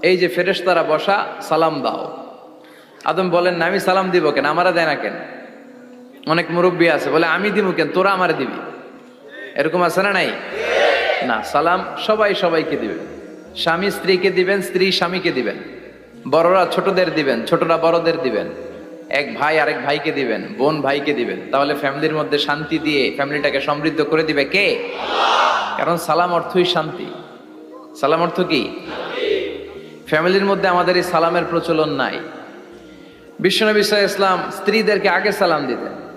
এই যে ফেরেশতারা বসা, সালাম দাও। আদম বলেন না, আমি সালাম দিব কেন, আমারা দেয় না কেন? অনেক মুরব্বী আছে বলে আমি দিব কেন, তোরা আমারে দিবি। এরকম আছে না নাই? না, সালাম সবাই সবাইকে দিবেন। স্বামী স্ত্রীকে দিবেন, স্ত্রী স্বামীকে দিবেন, বড়রা ছোটদের দিবেন, ছোটরা বড়দের দিবেন, এক ভাই আরেক ভাইকে দিবেন, বোন ভাইকে দিবেন। তাহলে ফ্যামিলির মধ্যে শান্তি দিয়ে ফ্যামিলিটাকে সমৃদ্ধ করে দিবে কে? কারণ সালাম অর্থই শান্তি। সালাম অর্থ কি? ফ্যামিলির মধ্যে আমাদের এই সালামের প্রচলন নাই। বিশ্বনবী সাল্লাল্লাহু আলাইহি ওয়াসাল্লাম স্ত্রীদেরকে আগে সালাম দিতেন।